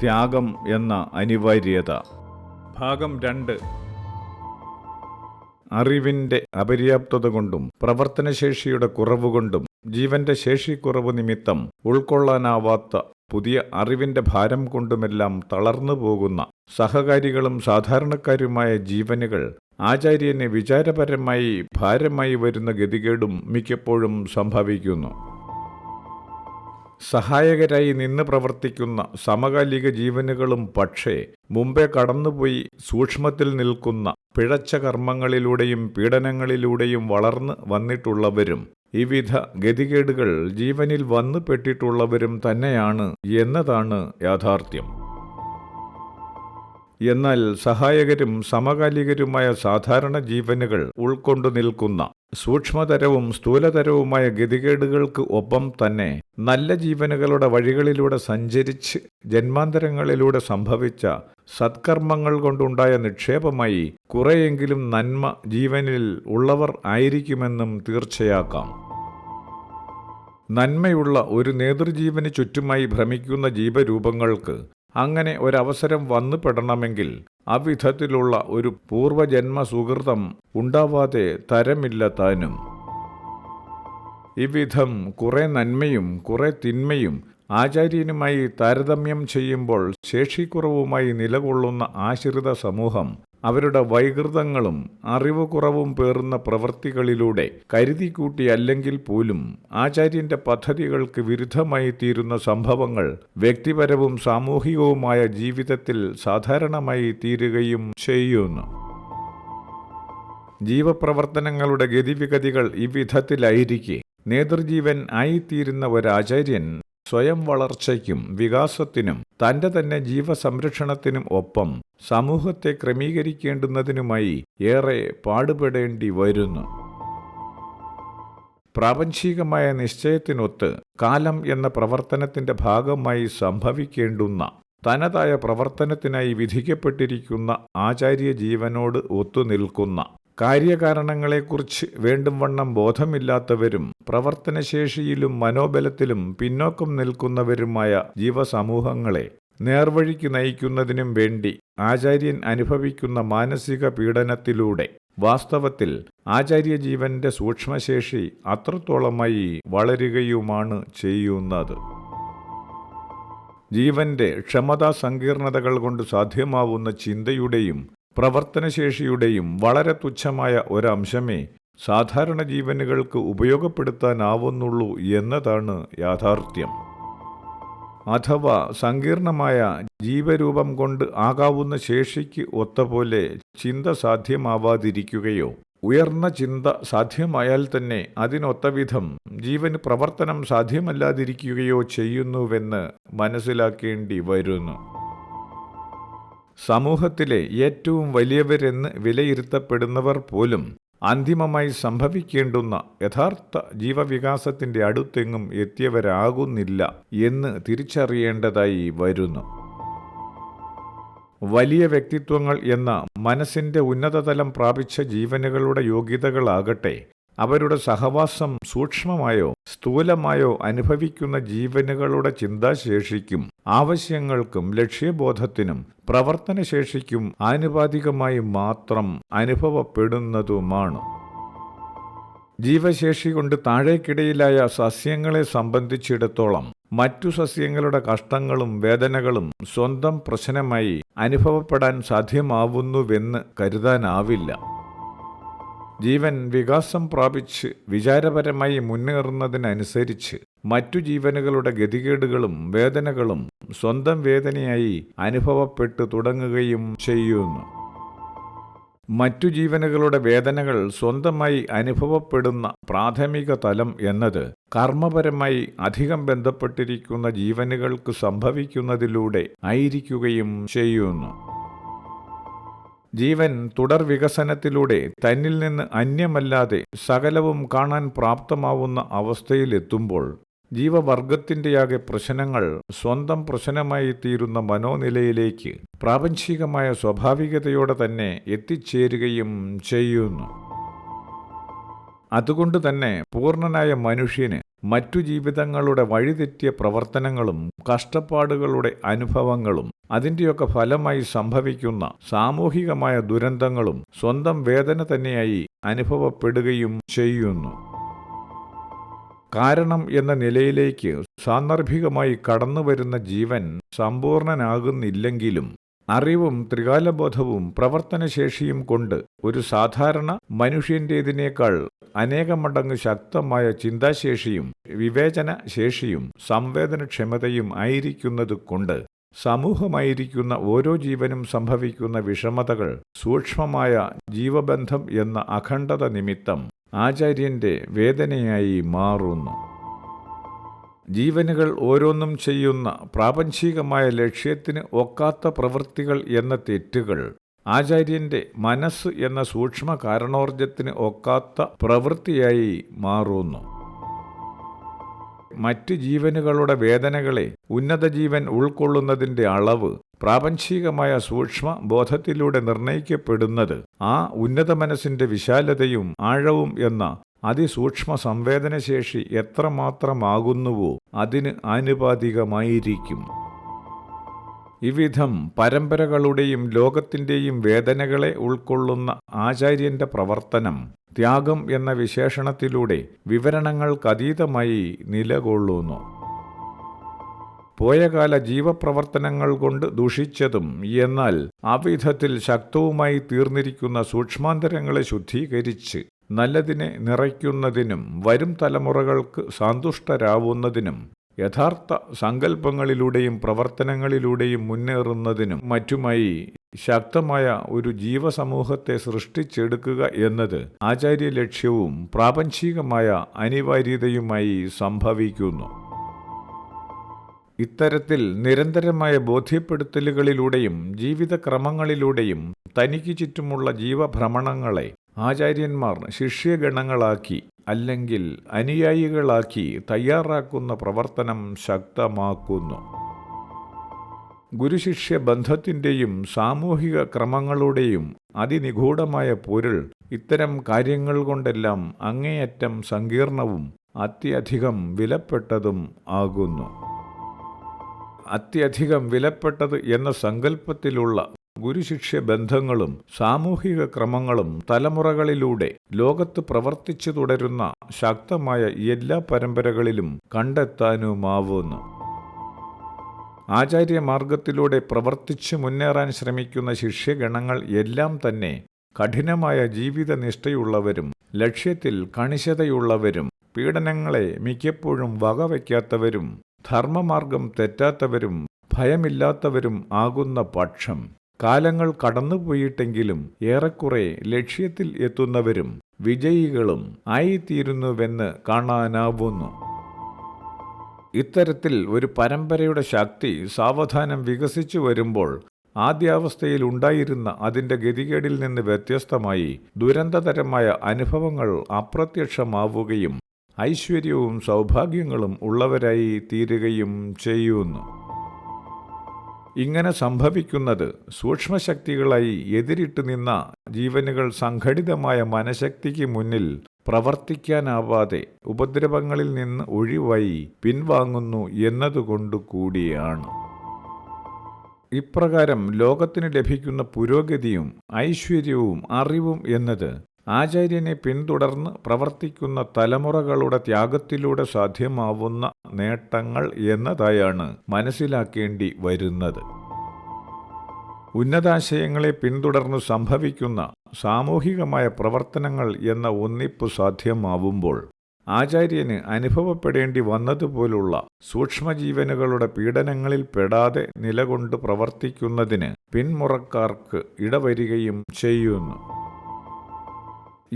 ത്യാഗം എന്ന അനിവാര്യത. ഭാഗം 2. അറിവിൻ്റെ അപര്യാപ്തത കൊണ്ടും പ്രവർത്തനശേഷിയുടെ കുറവുകൊണ്ടും ജീവന്റെ ശേഷിക്കുറവ് നിമിത്തം ഉൾക്കൊള്ളാനാവാത്ത പുതിയ അറിവിൻ്റെ ഭാരം കൊണ്ടുമെല്ലാം തളർന്നു പോകുന്ന സഹകാരികളും സാധാരണക്കാരുമായ ജീവനുകൾ ആചാര്യന് വിചാരപരമായി ഭാരമായി വരുന്ന ഗതികേടും മിക്കപ്പോഴും സംഭവിക്കുന്നു. സഹായകരായി നിന്ന് പ്രവർത്തിക്കുന്ന സമകാലിക ജീവനുകളും പക്ഷേ മുമ്പേ കടന്നുപോയി സൂക്ഷ്മത്തിൽ നിൽക്കുന്ന പിഴച്ച കർമ്മങ്ങളിലൂടെയും പീഡനങ്ങളിലൂടെയും വളർന്ന് വന്നിട്ടുള്ളവരും വിവിധ ഗതികേടുകൾ ജീവനിൽ വന്നു പെട്ടിട്ടുള്ളവരും തന്നെയാണ് എന്നതാണ് യാഥാർത്ഥ്യം. എന്നാൽ സഹായകരും സമകാലികരുമായ സാധാരണ ജീവനുകൾ ഉൾക്കൊണ്ടു നിൽക്കുന്ന സൂക്ഷ്മതരവും സ്ഥൂലതരവുമായ ഗതികേടുകൾക്ക് ഒപ്പം തന്നെ നല്ല ജീവനുകളുടെ വഴികളിലൂടെ സഞ്ചരിച്ച് ജന്മാന്തരങ്ങളിലൂടെ സംഭവിച്ച സത്കർമ്മങ്ങൾ കൊണ്ടുണ്ടായ നിക്ഷേപമായി കുറെയെങ്കിലും നന്മ ജീവനിൽ ഉള്ളവർ ആയിരിക്കുമെന്നും തീർച്ചയാക്കാം. നന്മയുള്ള ഒരു നേതൃജീവന് ചുറ്റുമായി ഭ്രമിക്കുന്ന ജീവരൂപങ്ങൾക്ക് അങ്ങനെ ഒരവസരം വന്നുപെടണമെങ്കിൽ അവിധത്തിലുള്ള ഒരു പൂർവജന്മ സുഹൃതം ഉണ്ടാവാതെ തരമില്ല താനും. ഇവിധം കുറെ നന്മയും കുറെ തിന്മയും ആചാര്യനുമായി താരതമ്യം ചെയ്യുമ്പോൾ ശേഷിക്കുറവുമായി നിലകൊള്ളുന്ന ആശ്രിത സമൂഹം അവരുടെ വൈകൃതങ്ങളും അറിവ് കുറവും പേറുന്ന പ്രവൃത്തികളിലൂടെ കരുതിക്കൂട്ടി അല്ലെങ്കിൽ പോലും ആചാര്യന്റെ പദ്ധതികൾക്ക് വിരുദ്ധമായി തീരുന്ന സംഭവങ്ങൾ വ്യക്തിപരവും സാമൂഹികവുമായ ജീവിതത്തിൽ സാധാരണമായി തീരുകയും ചെയ്യുന്നു. ജീവപ്രവർത്തനങ്ങളുടെ ഗതിവിഗതികൾ ഇവിധത്തിലായിരിക്കെ നേതൃജീവൻ ആയിത്തീരുന്ന ഒരാചാര്യൻ സ്വയം വളർച്ചയ്ക്കും വികാസത്തിനും തൻ്റെ തന്നെ ജീവസംരക്ഷണത്തിനും ഒപ്പം സമൂഹത്തെ ക്രമീകരിക്കേണ്ടുന്നതിനുമായി ഏറെ പാടുപെടേണ്ടി വരുന്നു. പ്രാപഞ്ചികമായ നിശ്ചയത്തിനൊത്ത് കാലം എന്ന പ്രവർത്തനത്തിൻ്റെ ഭാഗമായി സംഭവിക്കേണ്ടുന്ന തനതായ പ്രവർത്തനത്തിനായി വിധിക്കപ്പെട്ടിരിക്കുന്ന ആചാര്യ ജീവനോട് ഒത്തുനിൽക്കുന്ന കാര്യകാരണങ്ങളെക്കുറിച്ച് വേണ്ടുംവണ്ണം ബോധമില്ലാത്തവരും പ്രവർത്തനശേഷിയിലും മനോബലത്തിലും പിന്നോക്കം നിൽക്കുന്നവരുമായ ജീവസമൂഹങ്ങളെ നേർവഴിക്ക് നയിക്കുന്നതിനും വേണ്ടി ആചാര്യൻ അനുഭവിക്കുന്ന മാനസിക പീഡനത്തിലൂടെ വാസ്തവത്തിൽ ആചാര്യജീവന്റെ സൂക്ഷ്മശേഷി അത്രത്തോളമായി വളരുകയുമാണ് ചെയ്യുന്നത്. ജീവന്റെ ക്ഷമതാ സങ്കീർണതകൾ കൊണ്ട് സാധ്യമാവുന്ന ചിന്തയുടെയും പ്രവർത്തനശേഷിയുടെയും വളരെ തുച്ഛമായ ഒരംശമേ സാധാരണ ജീവനുകൾക്ക് ഉപയോഗപ്പെടുത്താനാവുന്നുള്ളൂ എന്നതാണ് യാഥാർത്ഥ്യം. അഥവാ സങ്കീർണമായ ജീവരൂപം കൊണ്ട് ആകാവുന്ന ശേഷിക്ക് ഒത്തപോലെ ചിന്ത സാധ്യമാവാതിരിക്കുകയോ ഉയർന്ന ചിന്ത സാധ്യമായാൽ തന്നെ അതിനൊത്തവിധം ജീവന് പ്രവർത്തനം സാധ്യമല്ലാതിരിക്കുകയോ ചെയ്യുന്നുവെന്ന് മനസ്സിലാക്കേണ്ടി വരുന്നു. സമൂഹത്തിലെ ഏറ്റവും വലിയവരെന്ന് വിലയിരുത്തപ്പെടുന്നവർ പോലും അന്തിമമായി സംഭവിക്കേണ്ടുന്ന യഥാർത്ഥ ജീവവികാസത്തിൻ്റെ അടുത്തെങ്ങും എത്തിയവരാകുന്നില്ല എന്ന് തിരിച്ചറിയേണ്ടതായി വരുന്നു. വലിയ വ്യക്തിത്വങ്ങൾ എന്ന മനസ്സിൻ്റെ ഉന്നതതലം പ്രാപിച്ച ജീവനുകളുടെ യോഗ്യതകളാകട്ടെ അവരുടെ സഹവാസം സൂക്ഷ്മമായോ സ്ഥൂലമായോ അനുഭവിക്കുന്ന ജീവനുകളുടെ ചിന്താശേഷിക്കും ആവശ്യങ്ങൾക്കും ലക്ഷ്യബോധത്തിനും പ്രവർത്തനശേഷിക്കും ആനുപാതികമായി മാത്രം അനുഭവപ്പെടുന്നതുമാണ്. ജീവശേഷി കൊണ്ട് താഴേക്കിടയിലായ സസ്യങ്ങളെ സംബന്ധിച്ചിടത്തോളം മറ്റു സസ്യങ്ങളുടെ കഷ്ടങ്ങളും വേദനകളും സ്വന്തം പ്രശ്നമായി അനുഭവപ്പെടാൻ സാധ്യമാവുന്നുവെന്ന് കരുതാനാവില്ല. ജീവൻ വികാസം പ്രാപിച്ച് വിചാരപരമായി മുന്നേറുന്നതിനനുസരിച്ച് മറ്റു ജീവനുകളുടെ ഗതികേടുകളും വേദനകളും സ്വന്തം വേദനയായി അനുഭവപ്പെട്ടു തുടങ്ങുകയും ചെയ്യുന്നു. മറ്റു ജീവനുകളുടെ വേദനകൾ സ്വന്തമായി അനുഭവപ്പെടുന്ന പ്രാഥമിക തലം എന്നത് കർമ്മപരമായി അധികം ബന്ധപ്പെട്ടിരിക്കുന്ന ജീവനുകൾക്ക് സംഭവിക്കുന്നതിലൂടെ ആയിരിക്കുകയും ചെയ്യുന്നു. ജീവൻ തുടർ വികസനത്തിലൂടെ തന്നിൽ നിന്ന് അന്യമല്ലാതെ സകലവും കാണാൻ പ്രാപ്തമാവുന്ന അവസ്ഥയിലെത്തുമ്പോൾ ജീവവർഗത്തിൻ്റെയാകെ പ്രശ്നങ്ങൾ സ്വന്തം പ്രശ്നമായി തീരുന്ന മനോനിലയിലേക്ക് പ്രാപഞ്ചികമായ സ്വാഭാവികതയോടെ തന്നെ എത്തിച്ചേരുകയും ചെയ്യുന്നു. അതുകൊണ്ട് തന്നെ പൂർണ്ണനായ മനുഷ്യന് മറ്റു ജീവിതങ്ങളുടെ വഴിതെറ്റിയ പ്രവർത്തനങ്ങളും കഷ്ടപ്പാടുകളുടെ അനുഭവങ്ങളും അതിൻ്റെയൊക്കെ ഫലമായി സംഭവിക്കുന്ന സാമൂഹികമായ ദുരന്തങ്ങളും സ്വന്തം വേദന തന്നെയായി അനുഭവപ്പെടുകയും ചെയ്യുന്നു. കാരണം എന്ന നിലയിലേക്ക് സാന്ദർഭികമായി കടന്നുവരുന്ന ജീവൻ സമ്പൂർണനാകുന്നില്ലെങ്കിലും അറിവും ത്രികാലബോധവും പ്രവർത്തനശേഷിയും കൊണ്ട് ഒരു സാധാരണ മനുഷ്യൻ്റേതിനേക്കാൾ അനേകം മടങ്ങ് ശക്തമായ ചിന്താശേഷിയും വിവേചനശേഷിയും സംവേദനക്ഷമതയും ആയിരിക്കുന്നത് കൊണ്ട് സമൂഹമായിരിക്കുന്ന ഓരോ ജീവനും സംഭവിക്കുന്ന വിഷമതകൾ സൂക്ഷ്മമായ ജീവബന്ധം എന്ന അഖണ്ഡത നിമിത്തം ആചാര്യൻ്റെ വേദനയായി മാറുന്നു. ജീവനുകൾ ഓരോന്നും ചെയ്യുന്ന പ്രാപഞ്ചികമായ ലക്ഷ്യത്തിന് ഒക്കാത്ത പ്രവൃത്തികൾ എന്ന തെറ്റുകൾ ആചാര്യൻ്റെ മനസ്സ് എന്ന സൂക്ഷ്മ കാരണോർജത്തിന് ഒക്കാത്ത പ്രവൃത്തിയായി മാറുന്നു. മറ്റ് ജീവനുകളുടെ വേദനകളെ ഉന്നത ജീവൻ ഉൾക്കൊള്ളുന്നതിൻ്റെ അളവ് പ്രാപഞ്ചികമായ സൂക്ഷ്മ ബോധത്തിലൂടെ നിർണയിക്കപ്പെടുന്നത് ആ ഉന്നത മനസ്സിൻ്റെ വിശാലതയും ആഴവും എന്ന അതിസൂക്ഷ്മ സംവേദനശേഷി എത്രമാത്രമാകുന്നുവോ അതിന് ആനുപാതികമായിരിക്കും. ഇവിധം പരമ്പരകളുടെയും ലോകത്തിൻ്റെയും വേദനകളെ ഉൾക്കൊള്ളുന്ന ആചാര്യൻ്റെ പ്രവർത്തനം ത്യാഗം എന്ന വിശേഷണത്തിലൂടെ വിവരണങ്ങൾക്കതീതമായി നിലകൊള്ളുന്നു. പോയകാല ജീവപ്രവർത്തനങ്ങൾ കൊണ്ട് ദുഷിച്ചതും എന്നാൽ അവിധത്തിൽ ശക്തവുമായി തീർന്നിരിക്കുന്ന സൂക്ഷ്മാന്തരങ്ങളെ ശുദ്ധീകരിച്ച് നല്ലതിനെ നിറയ്ക്കുന്നതിനും വരും തലമുറകൾക്ക് സന്തുഷ്ടരാവുന്നതിനും യഥാർത്ഥ സങ്കല്പങ്ങളിലൂടെയും പ്രവർത്തനങ്ങളിലൂടെയും മുന്നേറുന്നതിനും മറ്റുമായി ശക്തമായ ഒരു ജീവസമൂഹത്തെ സൃഷ്ടിച്ചെടുക്കുക എന്നത് ആചാര്യ ലക്ഷ്യവും പ്രാപഞ്ചികമായ അനിവാര്യതയുമായി സംഭവിക്കുന്നു. ഇത്തരത്തിൽ നിരന്തരമായ ബോധ്യപ്പെടുത്തലുകളിലൂടെയും ജീവിതക്രമങ്ങളിലൂടെയും തനിക്ക് ചുറ്റുമുള്ള ജീവഭ്രമണങ്ങളെ ആചാര്യന്മാർ ശിഷ്യഗണങ്ങളാക്കി അല്ലെങ്കിൽ അനുയായികളാക്കി തയ്യാറാക്കുന്ന പ്രവർത്തനം ശക്തമാക്കുന്നു. ഗുരുശിഷ്യ ബന്ധത്തിൻ്റെയും സാമൂഹിക ക്രമങ്ങളുടെയും അതിനിഗൂഢമായ പൊരുൾ ഇത്തരം കാര്യങ്ങൾ കൊണ്ടെല്ലാം അങ്ങേയറ്റം സങ്കീർണവും അത്യധികം വിലപ്പെട്ടതും ആകുന്നു. അത്യധികം വിലപ്പെട്ടത് എന്ന സങ്കല്പത്തിലുള്ള ഗുരുശിഷ്യ ബന്ധങ്ങളും സാമൂഹിക ക്രമങ്ങളും തലമുറകളിലൂടെ ലോകത്ത് പ്രവർത്തിച്ചു തുടരുന്ന ശക്തമായ എല്ലാ പരമ്പരകളിലും കണ്ടെത്താനുമാവുന്നു. ആചാര്യമാർഗത്തിലൂടെ പ്രവർത്തിച്ചു മുന്നേറാൻ ശ്രമിക്കുന്ന ശിഷ്യഗണങ്ങൾ എല്ലാം തന്നെ കഠിനമായ ജീവിതനിഷ്ഠയുള്ളവരും ലക്ഷ്യത്തിൽ കണിശതയുള്ളവരും പീഡനങ്ങളെ മിക്കപ്പോഴും വകവയ്ക്കാത്തവരും ധർമ്മമാർഗം തെറ്റാത്തവരും ഭയമില്ലാത്തവരും ആകുന്ന പക്ഷം കാലങ്ങൾ കടന്നുപോയിട്ടെങ്കിലും ഏറെക്കുറെ ലക്ഷ്യത്തിൽ എത്തുന്നവരും വിജയികളും ആയിത്തീരുന്നുവെന്ന് കാണാനാവുന്നു. ഇത്തരത്തിൽ ഒരു പരമ്പരയുടെ ശക്തി സാവധാനം വികസിച്ചു വരുമ്പോൾ ആദ്യാവസ്ഥയിൽ ഉണ്ടായിരുന്ന അതിൻ്റെ ഗതികേടിൽ നിന്ന് വ്യത്യസ്തമായി ദുരന്തതരമായ അനുഭവങ്ങൾ അപ്രത്യക്ഷമാവുകയും ഐശ്വര്യവും സൗഭാഗ്യങ്ങളും ഉള്ളവരായി തീരുകയും ചെയ്യുന്നു. ഇങ്ങനെ സംഭവിക്കുന്നത് സൂക്ഷ്മശക്തികളായി എതിരിട്ട് നിന്ന ജീവനുകൾ സംഘടിതമായ മനഃശക്തിക്ക് മുന്നിൽ പ്രവർത്തിക്കാനാവാതെ ഉപദ്രവങ്ങളിൽ നിന്ന് ഒഴിവായി പിൻവാങ്ങുന്നു എന്നതുകൊണ്ടു കൂടിയാണ്. ഇപ്രകാരം ലോകത്തിന് ലഭിക്കുന്ന പുരോഗതിയും ഐശ്വര്യവും അറിവും എന്നത് ആചാര്യനെ പിന്തുടർന്ന് പ്രവർത്തിക്കുന്ന തലമുറകളുടെ ത്യാഗത്തിലൂടെ സാധ്യമാവുന്ന നേട്ടങ്ങൾ എന്നതായാണ് മനസ്സിലാക്കേണ്ടി വരുന്നത്. ഉന്നതാശയങ്ങളെ പിന്തുടർന്ന് സംഭവിക്കുന്ന സാമൂഹികമായ പ്രവർത്തനങ്ങൾ എന്ന ഒന്നിപ്പ് സാധ്യമാവുമ്പോൾ ആചാര്യന് അനുഭവപ്പെടേണ്ടി വന്നതുപോലുള്ള സൂക്ഷ്മജീവനുകളുടെ പീഡനങ്ങളിൽ പെടാതെ നിലകൊണ്ട് പ്രവർത്തിക്കുന്നതിന് പിന്മുറക്കാർക്ക് ഇടവരികയും ചെയ്യുന്നു.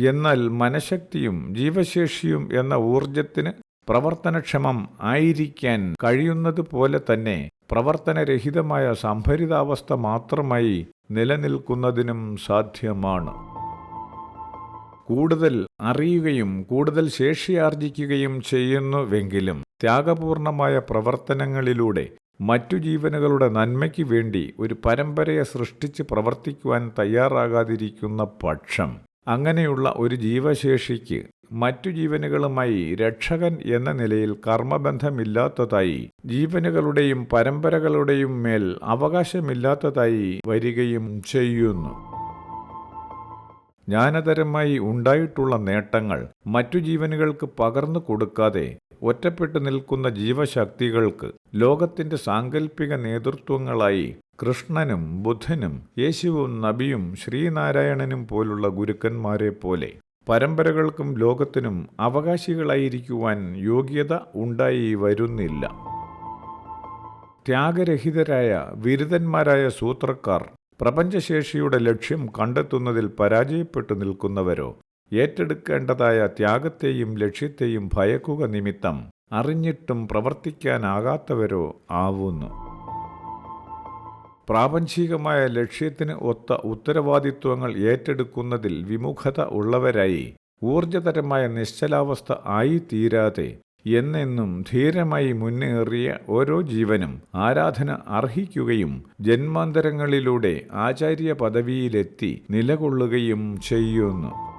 എന്നാൽ മനഃശക്തിയും ജീവശേഷിയും എന്ന ഊർജത്തിന് പ്രവർത്തനക്ഷമം ആയിരിക്കാൻ കഴിയുന്നത് പോലെ തന്നെ പ്രവർത്തനരഹിതമായ സംഭരിതാവസ്ഥ മാത്രമായി നിലനിൽക്കുന്നതിനും സാധ്യമാണ്. കൂടുതൽ അറിയുകയും കൂടുതൽ ശേഷിയാർജിക്കുകയും ചെയ്യുന്നുവെങ്കിലും ത്യാഗപൂർണമായ പ്രവർത്തനങ്ങളിലൂടെ മറ്റു ജീവനുകളുടെ നന്മയ്ക്ക് വേണ്ടി ഒരു പരമ്പരയെ സൃഷ്ടിച്ച് പ്രവർത്തിക്കുവാൻ തയ്യാറാകാതിരിക്കുന്ന പക്ഷം അങ്ങനെയുള്ള ഒരു ജീവശേഷിക്ക് മറ്റു ജീവനുകളുമായി രക്ഷകൻ എന്ന നിലയിൽ കർമ്മബന്ധമില്ലാത്തതായി, ജീവനുകളുടെയും പരമ്പരകളുടെയും മേൽ അവകാശമില്ലാത്തതായി വരികയും ചെയ്യുന്നു. ജ്ഞാനതരമായി ഉണ്ടായിട്ടുള്ള നേട്ടങ്ങൾ മറ്റു ജീവനുകൾക്ക് പകർന്നു കൊടുക്കാതെ ഒറ്റപ്പെട്ടു നിൽക്കുന്ന ജീവശക്തികൾക്ക് ലോകത്തിന്റെ സാങ്കല്പിക നേതൃത്വങ്ങളായി കൃഷ്ണനും ബുദ്ധനും യേശുവും നബിയും ശ്രീനാരായണനും പോലുള്ള ഗുരുക്കന്മാരെ പോലെ പരമ്പരകൾക്കും ലോകത്തിനും അവകാശികളായിരിക്കുവാൻ യോഗ്യത ഉണ്ടായി വരുന്നില്ല. ത്യാഗരഹിതരായ വിരുദ്ധന്മാരായ സൂത്രക്കാർ പ്രപഞ്ചശേഷിയുടെ ലക്ഷ്യം കണ്ടെത്തുന്നതിൽ പരാജയപ്പെട്ടു നിൽക്കുന്നവരോ, ഏറ്റെടുക്കേണ്ടതായ ത്യാഗത്തെയും ലക്ഷ്യത്തെയും ഭയക്കുക നിമിത്തം അറിഞ്ഞിട്ടും പ്രവർത്തിക്കാനാകാത്തവരോ ആവുന്നു. പ്രാപഞ്ചികമായ ലക്ഷ്യത്തിന് ഒത്ത ഉത്തരവാദിത്വങ്ങൾ ഏറ്റെടുക്കുന്നതിൽ വിമുഖത ഉള്ളവരായി ഊർജതരമായ നിശ്ചലാവസ്ഥ ആയിത്തീരാതെ എന്നെന്നും ധീരമായി മുന്നേറിയ ഓരോ ജീവനും ആരാധന അർഹിക്കുകയും ജന്മാന്തരങ്ങളിലൂടെ ആചാര്യ പദവിയിലെത്തി നിലകൊള്ളുകയും ചെയ്യുന്നു.